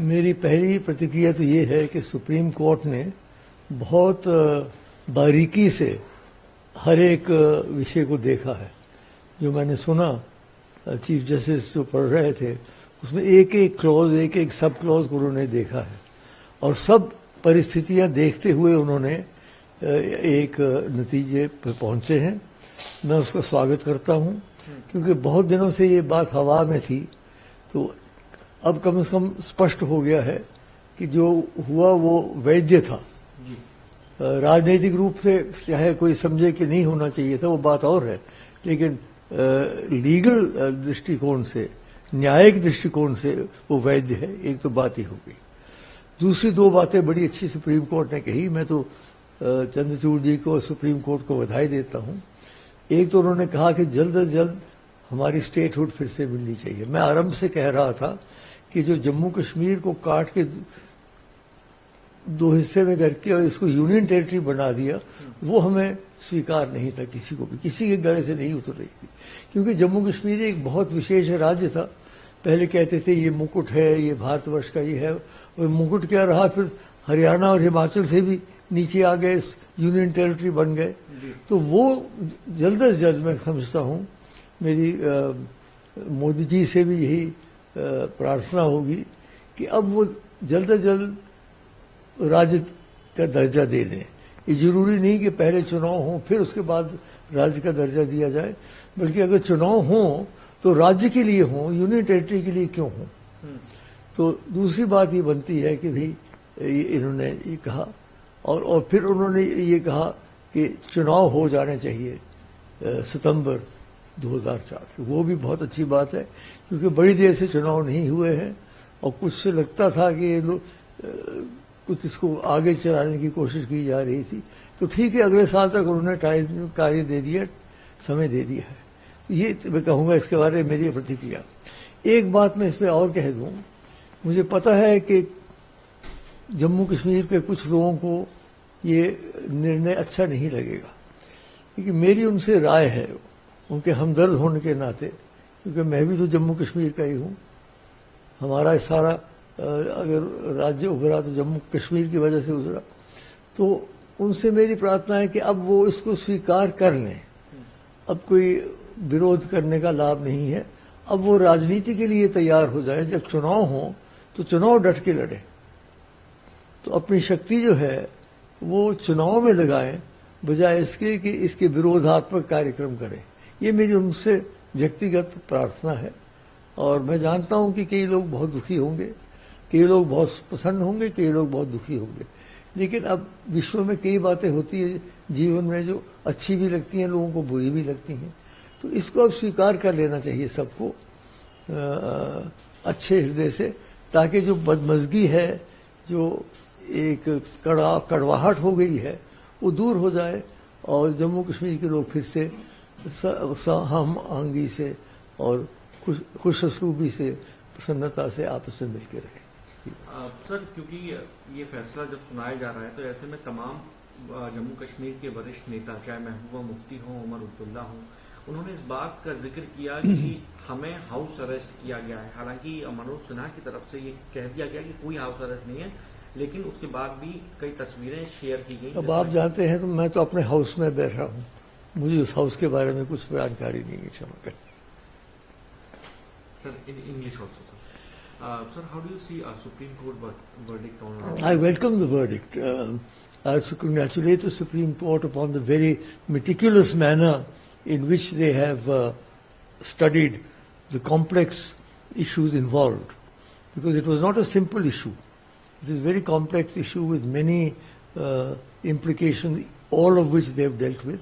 میری پہلی پرتکریا تو یہ ہے کہ سپریم کورٹ نے بہت باریکی سے ہر ایک وشے کو دیکھا ہے. جو میں نے سنا چیف جسٹس جو پڑھ رہے تھے اس میں ایک ایک کلوز ایک ایک سب کلوز کو انہوں نے دیکھا ہے اور سب پرستھتیاں دیکھتے ہوئے انہوں نے ایک نتیجے پہ پہنچے ہیں. میں اس کا سواگت کرتا ہوں کیونکہ بہت دنوں سے یہ بات ہوا میں تھی, تو اب کم سے کم اسپشٹ ہو گیا ہے کہ جو ہوا وہ ویدیہ تھا. راجنیتک روپ سے چاہے کوئی سمجھے کہ نہیں ہونا چاہیے تھا وہ بات اور ہے, لیکن لیگل درشٹیکون سے نیائک درشٹیکون سے وہ ویدیہ ہے. ایک تو بات ہی ہو گئی. دوسری دو باتیں بڑی اچھی سپریم کورٹ نے کہی. میں تو چندرچوڑ جی کو سپریم کورٹ کو بدھائی دیتا ہوں. ایک تو انہوں نے کہا کہ جلد از جلد ہماری اسٹیٹ ہوڈ پھر سے ملنی چاہیے. میں آرمب سے کہہ رہا تھا کہ جو جموں کشمیر کو کاٹ کے دو حصے میں کر کے اور اس کو یونین ٹیریٹری بنا دیا وہ ہمیں سویکار نہیں تھا, کسی کو بھی, کسی کے گلے سے نہیں اتر رہی تھی. کیونکہ جموں کشمیر ایک بہت وشیش راجیہ تھا. پہلے کہتے تھے یہ مکٹ ہے, یہ بھارت ورش کا یہ ہے, اور مکٹ کیا رہا, پھر ہریانہ اور ہماچل سے بھی نیچے آ گئے, یونین ٹیریٹری بن گئے. تو وہ جلد از جلد میں سمجھتا ہوں میری مودی جی سے بھی یہی پرارتھنا ہوگی کہ اب وہ جلد از جلد راجیہ کا درجہ دے دیں. یہ ضروری نہیں کہ پہلے چناؤ ہوں پھر اس کے بعد راجیہ کا درجہ دیا جائے, بلکہ اگر چناؤ ہوں تو راجیہ کے لیے ہوں, یونین ٹیریٹری کے لیے کیوں ہوں. تو دوسری بات یہ بنتی ہے کہ بھائی انہوں نے یہ کہا اور پھر انہوں نے یہ کہا کہ چناؤ ہو جانے چاہیے ستمبر 2004. وہ بھی بہت اچھی بات ہے کیونکہ بڑی دیر سے چناؤ نہیں ہوئے ہیں اور کچھ سے لگتا تھا کہ یہ لوگ کچھ اس کو آگے چلانے کی کوشش کی جا رہی تھی. تو ٹھیک ہے, اگلے سال تک انہوں نے کاریہ دے دیا, سمے دے دیا ہے. یہ میں کہوں گا اس کے بارے میں میری پرتکریا. ایک بات میں اس پہ اور کہہ دوں, مجھے پتا ہے کہ جموں کشمیر کے کچھ لوگوں کو یہ نرنے اچھا نہیں لگے گا, کیونکہ میری ان سے رائے ہے ان کے ہمدرد ہونے کے ناطے, کیونکہ میں بھی تو جموں کشمیر کا ہی ہوں. ہمارا سارا اگر راجیہ ابھرا تو جموں کشمیر کی وجہ سے ابھرا. تو ان سے میری پرارتھنا ہے کہ اب وہ اس کو سویکار کر لیں. اب کوئی विरोध करने का लाभ नहीं है. अब वो राजनीति के लिए तैयार हो जाए. जब चुनाव हो तो चुनाव डट के लड़े, तो अपनी शक्ति जो है वो चुनाव में लगाएं बजाय इसके कि इसके विरोधात्मक कार्यक्रम करें. ये मेरी उनसे व्यक्तिगत प्रार्थना है. और मैं जानता हूं कि कई लोग बहुत दुखी होंगे, कई लोग बहुत प्रसन्न होंगे, कई लोग बहुत दुखी होंगे. लेकिन अब विश्व में कई बातें होती है जीवन में जो अच्छी भी लगती हैं लोगों को, बुरी भी लगती हैं. तो इसको अब स्वीकार कर लेना चाहिए सबको अच्छे हृदय से, ताकि जो बदमज़गी है, जो एक कड़वाहट हो गई है, वो दूर हो जाए और जम्मू कश्मीर के लोग फिर से हम आहंगी से और खुश असलूबी से, प्रसन्नता से आपस में मिलकर रहे. सर, क्योंकि ये फैसला जब सुनाया जा रहा है तो ऐसे में तमाम जम्मू कश्मीर के वरिष्ठ नेता, चाहे महबूबा मुफ्ती हों, उमर अब्दुल्ला हों, उन्होंने इस बात का जिक्र किया कि हमें हाउस अरेस्ट किया गया है. हालांकि मनोज सिन्हा की तरफ से ये कह दिया गया कि कोई हाउस अरेस्ट नहीं है, लेकिन उसके बाद भी कई तस्वीरें शेयर की गई. अब आप जानते हैं तो मैं तो अपने हाउस में बैठा हूँ, मुझे उस हाउस के बारे में कुछ जानकारी नहीं है. क्षमा करें. Sir, in English also, sir. Sir, how do you see a Supreme Court verdict on? I welcome the verdict. I also congratulate the Supreme Court upon the very meticulous manner in which they have studied the complex issues involved, because it was not a simple issue. It is a very complex issue with many implications, all of which they have dealt with,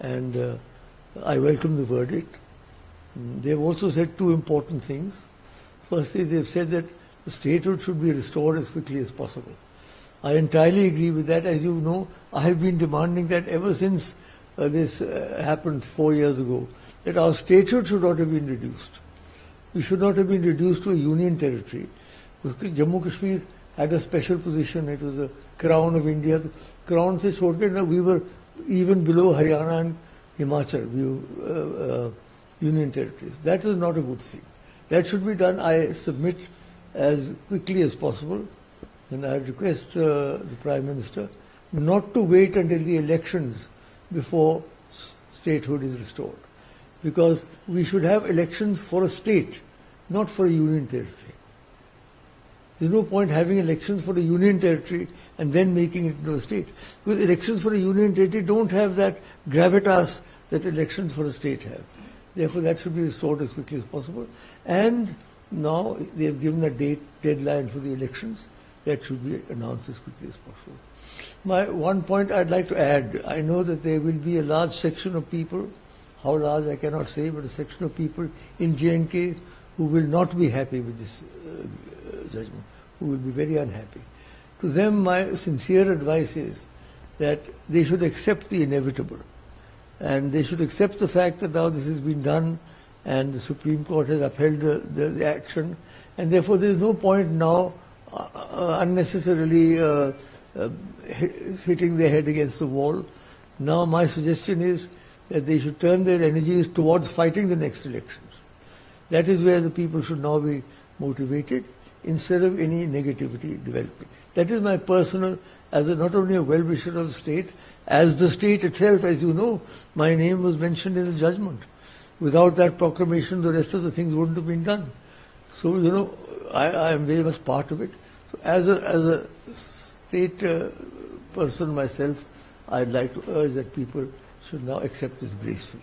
and I welcome the verdict. They have also said two important things. Firstly, they have said that the statehood should be restored as quickly as possible. I entirely agree with that. As you know, I have been demanding that ever since this happened 4 years ago, that our statehood should not have been reduced. We should not have been reduced to a union territory. Because Jammu Kashmir had a special position. It was the crown of India. The crown se chhod ke, we were even below Haryana and Himachal. We were union territories. That is not a good thing. That should be done. I submit as quickly as possible. And I request the Prime Minister not to wait until the elections before statehood is restored. Because we should have elections for a state, not for a union territory. There's no point having elections for a union territory and then making it into a state. Because elections for a union territory don't have that gravitas that elections for a state have. Therefore, that should be restored as quickly as possible. And now they have given a deadline for the elections. That should be announced as quickly as possible. My one point I'd like to add, I know that there will be a large section of people, how large I cannot say, but a section of people in J&K who will not be happy with this judgment, who will be very unhappy. To them, my sincere advice is that they should accept the inevitable. And they should accept the fact that now this has been done and the Supreme Court has upheld the action. And therefore, there is no point now unnecessarily hitting their head against the wall. Now, my suggestion is that they should turn their energies towards fighting the next elections. That is where the people should now be motivated instead of any negativity developing. That is my personal, as not only a well-wisher of the state, as the state itself, as you know, my name was mentioned in the judgment. Without that proclamation, the rest of the things wouldn't have been done. So, you know, I am very much part of it. So as a state person myself, I'd like to urge that people should now accept this gracefully.